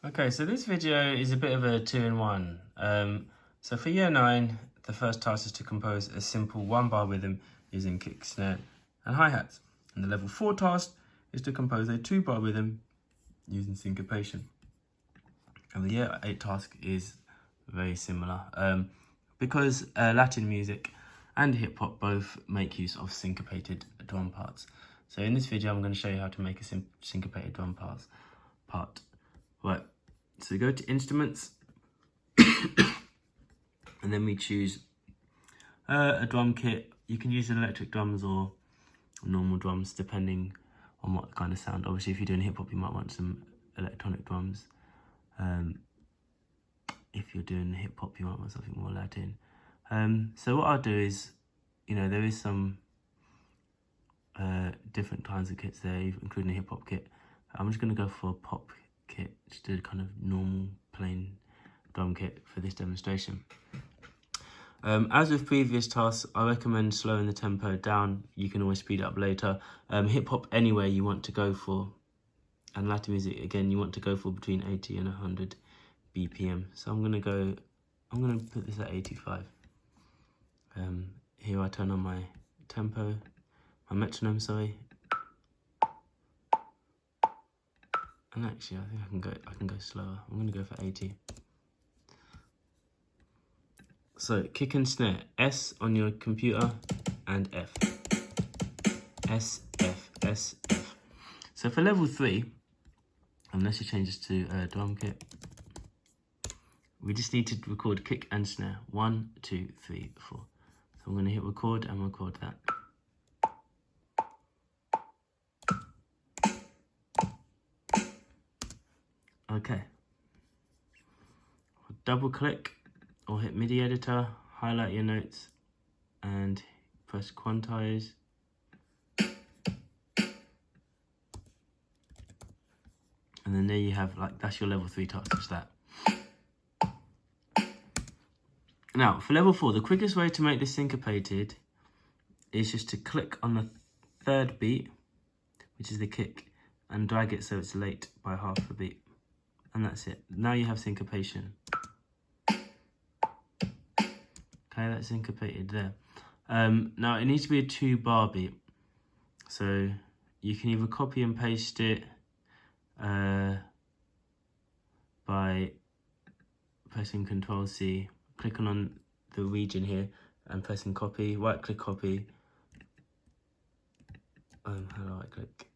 Okay, so this video is a bit of a two-in-one. So for year 9, the first task is to compose a simple one-bar rhythm using kick, snare, and hi-hats. And the level 4 task is to compose a 2-bar rhythm using syncopation. And the year 8 task is very similar because Latin music and hip-hop both make use of syncopated drum parts. So in this video, I'm going to show you how to make a syncopated drum part. Right, so go to instruments and then we choose a drum kit. You can use electric drums or normal drums depending on what kind of sound. Obviously, if you're doing hip hop, you might want some electronic drums. If you're doing hip hop, you might want something more Latin. So what I'll do is, there is some different kinds of kits there, including a hip hop kit. I'm just going to go for a pop kit, just a kind of normal plain drum kit for this demonstration. As with previous tasks, I recommend slowing the tempo down. You can always speed it up later. Hip hop anyway you want to go for, and Latin music again you want to go for between 80 and 100 BPM. So I'm gonna put this at 85. Here I turn on my tempo, my metronome, sorry. And actually, I think I can go slower. I'm gonna go for 80. So kick and snare, S on your computer and F. S, F, S, F. So for level 3, unless you change this to a drum kit, we just need to record kick and snare. 1, 2, 3, 4. So I'm gonna hit record and record that. Okay. Double click or hit MIDI editor, highlight your notes and press quantize. And then there you have, that's your level 3 task, just that. Now, for level 4, the quickest way to make this syncopated is just to click on the 3rd beat, which is the kick, and drag it so it's late by half a beat. And that's it. Now you have syncopation. Okay, that's syncopated there. Now it needs to be a 2-bar beat. So you can either copy and paste it by pressing Ctrl+C, clicking on the region here and pressing copy, right click copy. How do I click?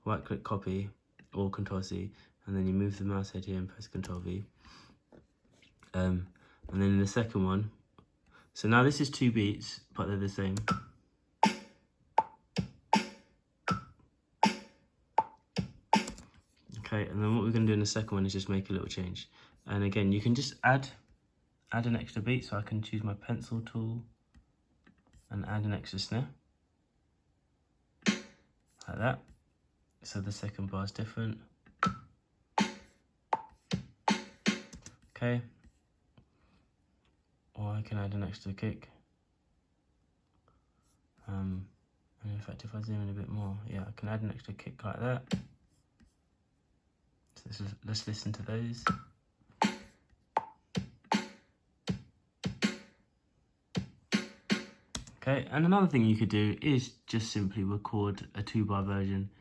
Right click copy or Ctrl+C, and then you move the mouse head here and press Ctrl+V. And then in the second one, so now this is 2 beats, but they're the same. Okay, and then what we're going to do in the second one is just make a little change. And again, you can just add an extra beat, so I can choose my pencil tool and add an extra snare. Like that. So the second bar is different. Okay. Or I can add an extra kick. And in fact, if I zoom in a bit more, yeah, I can add an extra kick like that. So let's listen to those. Okay, and another thing you could do is just simply record a 2-bar version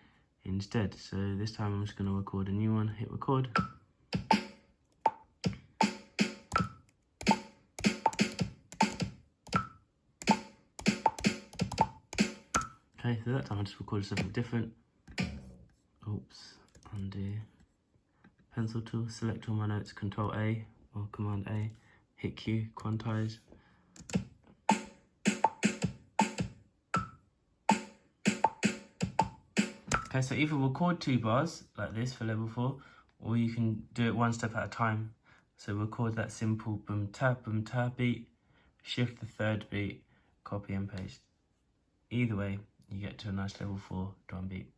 instead. So this time I'm just going to record a new one, hit record. Okay, so that time I just recorded something different. Oops, undo. Pencil tool, select all my notes, Ctrl+A or Command+A, hit Q, quantize. Okay, so either record 2 bars like this for level 4, or you can do it one step at a time. So record that simple boom ta beat, shift the 3rd beat, copy and paste. Either way, you get to a nice level 4 drum beat.